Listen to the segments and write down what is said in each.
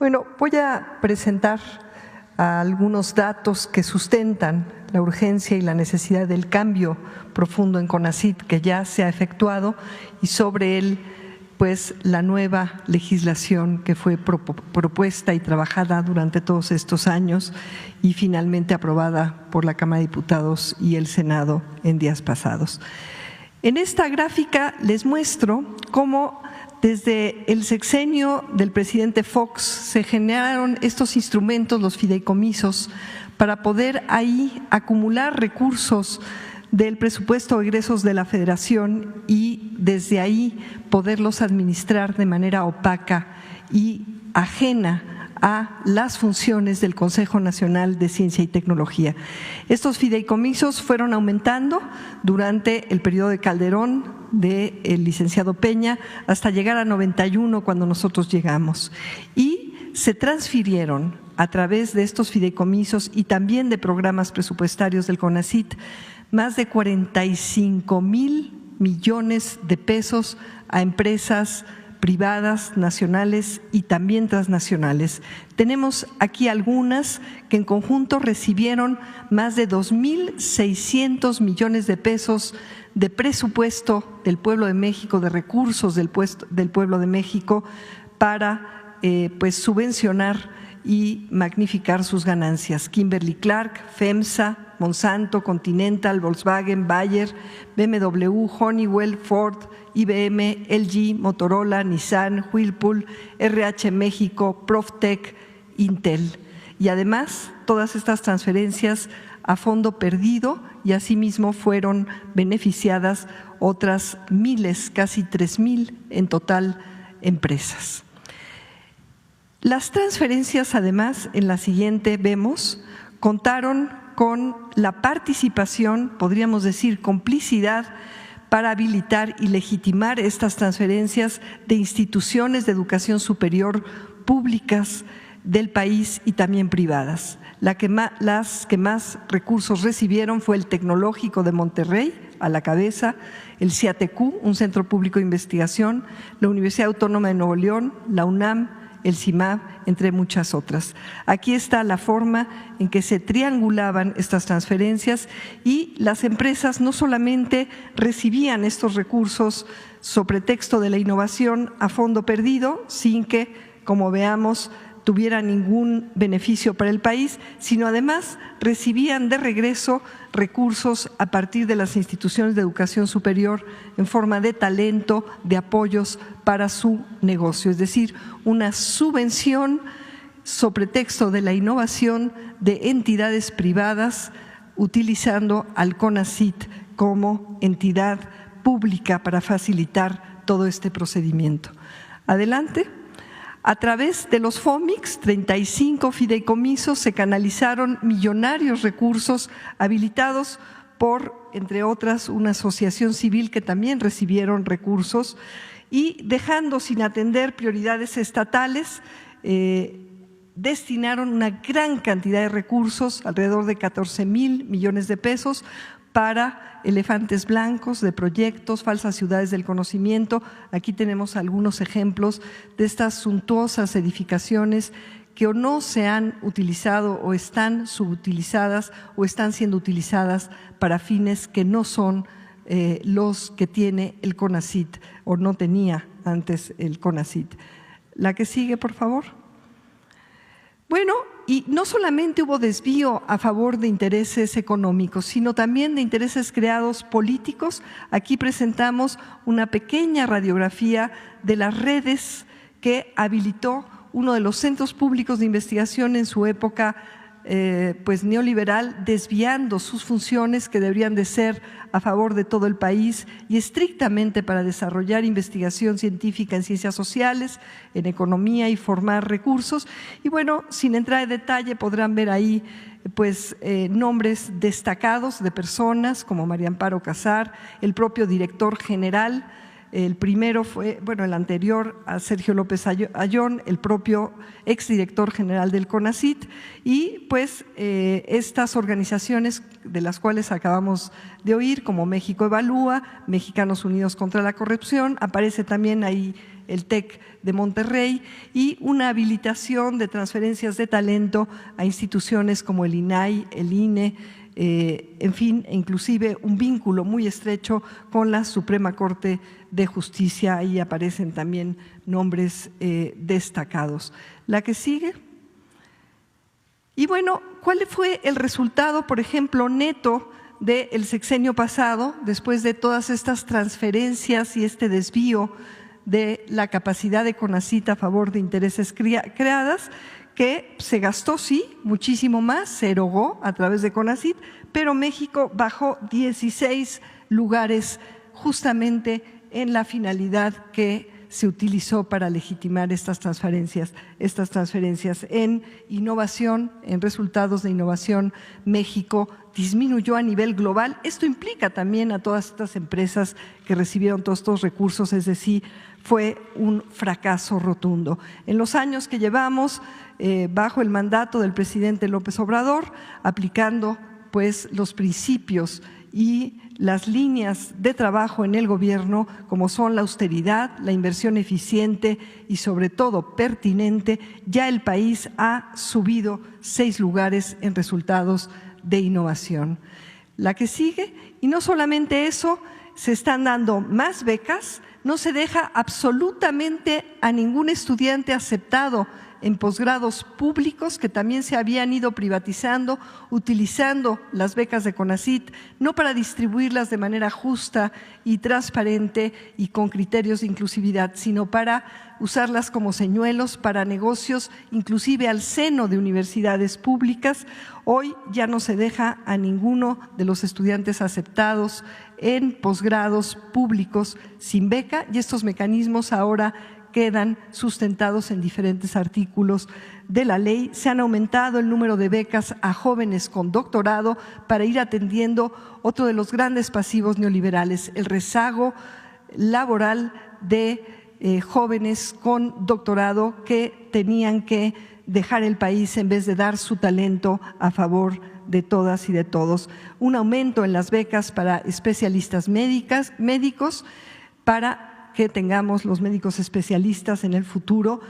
Bueno, voy a presentar algunos datos que sustentan la urgencia y la necesidad del cambio profundo en CONACYT que ya se ha efectuado y sobre él, pues, la nueva legislación que fue propuesta y trabajada durante todos estos años y finalmente aprobada por la Cámara de Diputados y el Senado en días pasados. En esta gráfica les muestro cómo desde el sexenio del presidente Fox se generaron estos instrumentos, los fideicomisos, para poder ahí acumular recursos del presupuesto de egresos de la Federación y desde ahí poderlos administrar de manera opaca y ajena a las funciones del Consejo Nacional de Ciencia y Tecnología. Estos fideicomisos fueron aumentando durante el periodo de Calderón, del licenciado Peña, hasta llegar a 91 cuando nosotros llegamos. Y se transfirieron a través de estos fideicomisos y también de programas presupuestarios del CONACYT más de 45,000 millones de pesos a empresas privadas, nacionales y también transnacionales. Tenemos aquí algunas que en conjunto recibieron más de 2,600 millones de pesos de presupuesto del pueblo de México, de recursos del pueblo de México para pues subvencionar y magnificar sus ganancias. Kimberly-Clark, FEMSA, Monsanto, Continental, Volkswagen, Bayer, BMW, Honeywell, Ford, IBM, LG, Motorola, Nissan, Whirlpool, RH México, Proftec, Intel. Y además, todas estas transferencias a fondo perdido y asimismo fueron beneficiadas otras miles, casi 3,000 en total, empresas. Las transferencias, además, en la siguiente vemos, contaron con la participación, podríamos decir complicidad, para habilitar y legitimar estas transferencias de instituciones de educación superior públicas del país y también privadas. Las que más recursos recibieron fue el Tecnológico de Monterrey, a la cabeza, el CIATQ, un centro público de investigación, la Universidad Autónoma de Nuevo León, la UNAM, el CIMAB, entre muchas otras. Aquí está la forma en que se triangulaban estas transferencias y las empresas no solamente recibían estos recursos sobre texto de la innovación a fondo perdido, sin que, como veamos, tuviera ningún beneficio para el país, sino además recibían de regreso recursos a partir de las instituciones de educación superior en forma de talento, de apoyos para su negocio, es decir, una subvención sobre texto de la innovación de entidades privadas utilizando al CONACYT como entidad pública para facilitar todo este procedimiento. Adelante. A través de los FOMICs, 35 fideicomisos, se canalizaron millonarios recursos habilitados por, entre otras, una asociación civil que también recibieron recursos y dejando sin atender prioridades estatales, destinaron una gran cantidad de recursos, alrededor de 14,000 millones de pesos, para elefantes blancos de proyectos, falsas ciudades del conocimiento. Aquí tenemos algunos ejemplos de estas suntuosas edificaciones que o no se han utilizado o están subutilizadas o están siendo utilizadas para fines que no son los que tiene el CONACYT o no tenía antes el CONACYT. La que sigue, por favor. Bueno, y no solamente hubo desvío a favor de intereses económicos, sino también de intereses creados políticos. Aquí presentamos una pequeña radiografía de las redes que habilitó uno de los centros públicos de investigación en su época pues neoliberal, desviando sus funciones que deberían de ser a favor de todo el país y estrictamente para desarrollar investigación científica en ciencias sociales, en economía y formar recursos. Y bueno, sin entrar en detalle, podrán ver ahí pues nombres destacados de personas como María Amparo Casar, el propio director general. El primero fue, bueno, el anterior a Sergio López Ayón, el propio exdirector general del CONACYT y pues estas organizaciones de las cuales acabamos de oír, como México Evalúa, Mexicanos Unidos contra la Corrupción, aparece también ahí el TEC de Monterrey, y una habilitación de transferencias de talento a instituciones como el INAI, el INE, en fin, e inclusive un vínculo muy estrecho con la Suprema Corte de Justicia. Ahí aparecen también nombres destacados. La que sigue. Y bueno, ¿cuál fue el resultado, por ejemplo, neto del sexenio pasado, después de todas estas transferencias y este desvío de la capacidad de CONACYT a favor de intereses creadas? Que se gastó, sí, muchísimo más, se erogó a través de CONACYT, pero México bajó 16 lugares justamente en la finalidad que se utilizó para legitimar estas transferencias en innovación, en resultados de innovación. México disminuyó a nivel global. Esto implica también a todas estas empresas que recibieron todos estos recursos, es decir, fue un fracaso rotundo. En los años que llevamos bajo el mandato del presidente López Obrador, aplicando pues los principios y las líneas de trabajo en el gobierno, como son la austeridad, la inversión eficiente y sobre todo pertinente, ya el país ha subido 6 lugares en resultados de innovación. La que sigue, y no solamente eso, se están dando más becas, no se deja absolutamente a ningún estudiante aceptado en posgrados públicos que también se habían ido privatizando, utilizando las becas de CONACYT, no para distribuirlas de manera justa y transparente y con criterios de inclusividad, sino para usarlas como señuelos para negocios, inclusive al seno de universidades públicas. Hoy ya no se deja a ninguno de los estudiantes aceptados en posgrados públicos sin beca, y estos mecanismos ahora quedan sustentados en diferentes artículos de la ley. Se han aumentado el número de becas a jóvenes con doctorado para ir atendiendo otro de los grandes pasivos neoliberales, el rezago laboral de jóvenes con doctorado que tenían que dejar el país en vez de dar su talento a favor de todas y de todos. Un aumento en las becas para especialistas médicos, para que tengamos los médicos especialistas en el futuro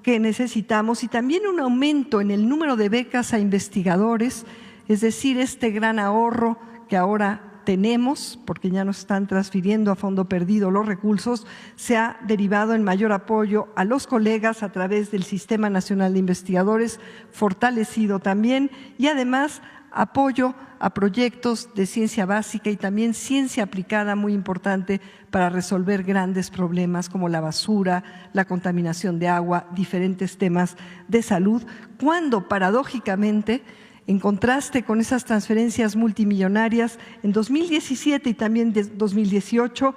que necesitamos, y también un aumento en el número de becas a investigadores, es decir, este gran ahorro que ahora tenemos, porque ya nos están transfiriendo a fondo perdido los recursos, se ha derivado en mayor apoyo a los colegas a través del Sistema Nacional de Investigadores, fortalecido también, y además apoyo a proyectos de ciencia básica y también ciencia aplicada, muy importante para resolver grandes problemas como la basura, la contaminación de agua, diferentes temas de salud, cuando paradójicamente, en contraste con esas transferencias multimillonarias, en 2017 y también en 2018,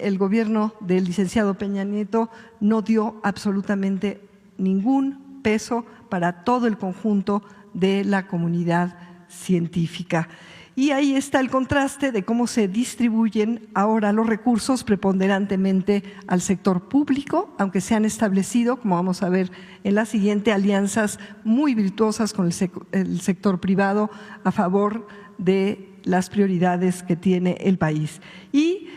el gobierno del licenciado Peña Nieto no dio absolutamente ningún peso para todo el conjunto de la comunidad científica. Y ahí está el contraste de cómo se distribuyen ahora los recursos preponderantemente al sector público, aunque se han establecido, como vamos a ver en la siguiente, alianzas muy virtuosas con el sector privado a favor de las prioridades que tiene el país. Y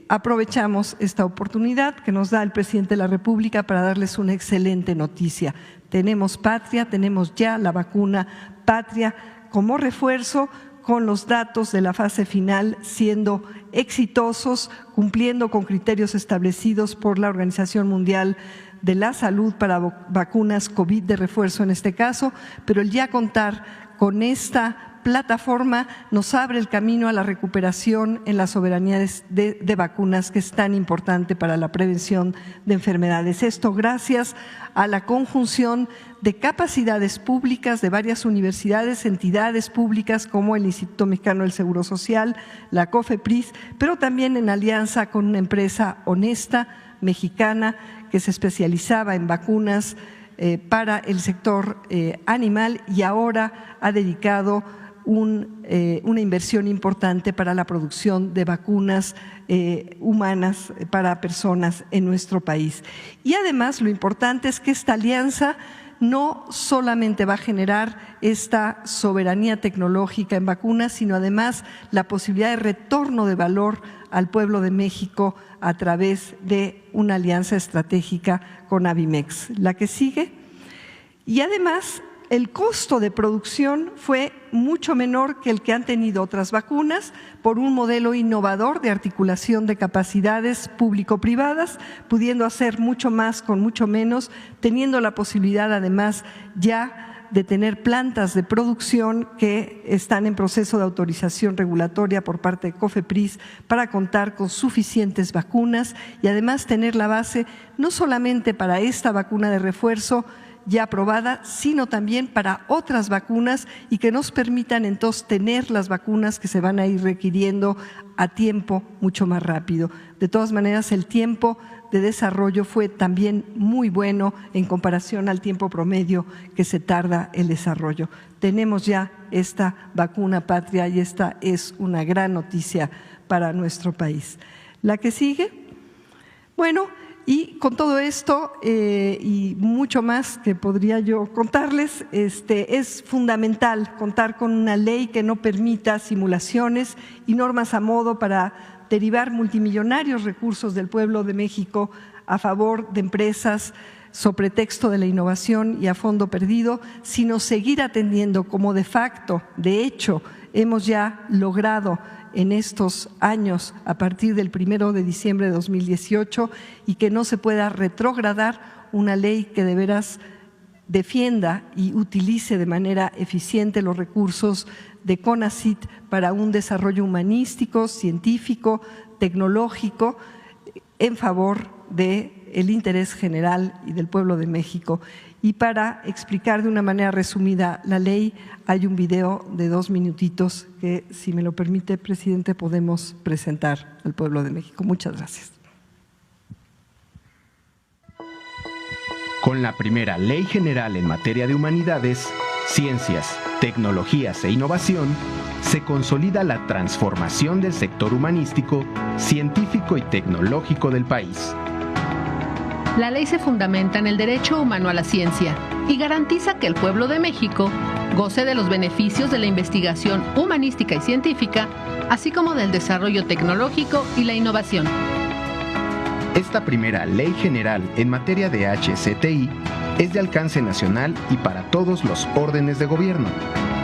aprovechamos esta oportunidad que nos da el presidente de la República para darles una excelente noticia. Tenemos patria, tenemos ya la vacuna patria como refuerzo, con los datos de la fase final siendo exitosos, cumpliendo con criterios establecidos por la Organización Mundial de la Salud para vacunas COVID de refuerzo en este caso, pero el ya contar con esta plataforma nos abre el camino a la recuperación en las soberanías de vacunas, que es tan importante para la prevención de enfermedades. Esto gracias a la conjunción de capacidades públicas de varias universidades, entidades públicas como el Instituto Mexicano del Seguro Social, la COFEPRIS, pero también en alianza con una empresa honesta, mexicana, que se especializaba en vacunas para el sector animal, y ahora ha dedicado una inversión importante para la producción de vacunas humanas para personas en nuestro país. Y además lo importante es que esta alianza no solamente va a generar esta soberanía tecnológica en vacunas, sino además la posibilidad de retorno de valor al pueblo de México a través de una alianza estratégica con Avimex. La que sigue. Y además, el costo de producción fue mucho menor que el que han tenido otras vacunas por un modelo innovador de articulación de capacidades público-privadas, pudiendo hacer mucho más con mucho menos, teniendo la posibilidad además ya de tener plantas de producción que están en proceso de autorización regulatoria por parte de COFEPRIS para contar con suficientes vacunas y además tener la base no solamente para esta vacuna de refuerzo ya aprobada, sino también para otras vacunas y que nos permitan entonces tener las vacunas que se van a ir requiriendo a tiempo mucho más rápido. De todas maneras, el tiempo de desarrollo fue también muy bueno en comparación al tiempo promedio que se tarda el desarrollo. Tenemos ya esta vacuna patria y esta es una gran noticia para nuestro país. La que sigue. Bueno, y con todo esto y mucho más que podría yo contarles, es fundamental contar con una ley que no permita simulaciones y normas a modo para derivar multimillonarios recursos del pueblo de México a favor de empresas sobre pretexto de la innovación y a fondo perdido, sino seguir atendiendo como de facto, de hecho, hemos ya logrado en estos años a partir del 1 de diciembre de 2018 y que no se pueda retrogradar una ley que de veras defienda y utilice de manera eficiente los recursos de CONACYT para un desarrollo humanístico, científico, tecnológico en favor del interés general y del pueblo de México. Y para explicar de una manera resumida la ley, hay un video de 2 minutitos que, si me lo permite, presidente, podemos presentar al pueblo de México. Muchas gracias. Con la primera Ley General en materia de humanidades, ciencias, tecnologías e innovación, se consolida la transformación del sector humanístico, científico y tecnológico del país. La ley se fundamenta en el derecho humano a la ciencia y garantiza que el pueblo de México goce de los beneficios de la investigación humanística y científica, así como del desarrollo tecnológico y la innovación. Esta primera Ley General en materia de HCTI es de alcance nacional y para todos los órdenes de gobierno,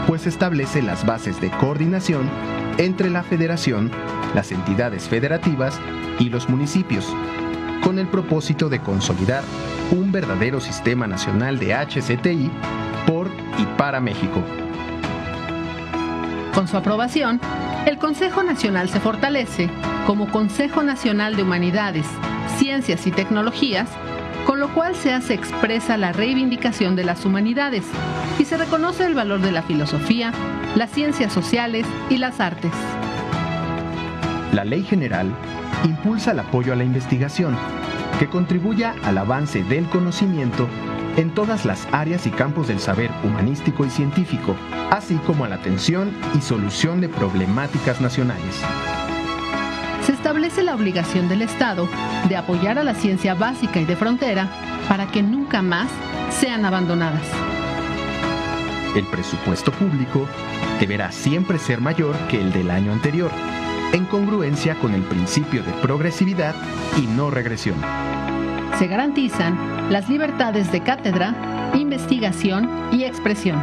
pues establece las bases de coordinación entre la Federación, las entidades federativas y los municipios, con el propósito de consolidar un verdadero sistema nacional de HCTI por y para México. Con su aprobación, el Consejo Nacional se fortalece como Consejo Nacional de Humanidades, Ciencias y Tecnologías, con lo cual se hace expresa la reivindicación de las humanidades y se reconoce el valor de la filosofía, las ciencias sociales y las artes. La Ley General impulsa el apoyo a la investigación, que contribuya al avance del conocimiento en todas las áreas y campos del saber humanístico y científico, así como a la atención y solución de problemáticas nacionales. Se establece la obligación del Estado de apoyar a la ciencia básica y de frontera para que nunca más sean abandonadas. El presupuesto público deberá siempre ser mayor que el del año anterior, en congruencia con el principio de progresividad y no regresión. Se garantizan las libertades de cátedra, investigación y expresión.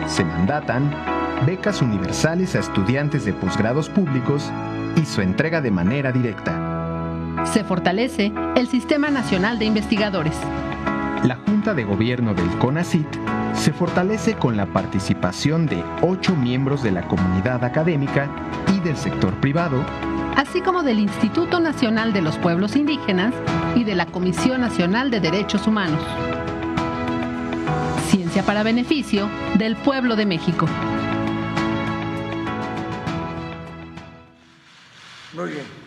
Se mandatan becas universales a estudiantes de posgrados públicos y su entrega de manera directa. Se fortalece el Sistema Nacional de Investigadores. La Junta de Gobierno del CONACYT se fortalece con la participación de 8 miembros de la comunidad académica y del sector privado, así como del Instituto Nacional de los Pueblos Indígenas y de la Comisión Nacional de Derechos Humanos. Ciencia para beneficio del pueblo de México. Muy bien.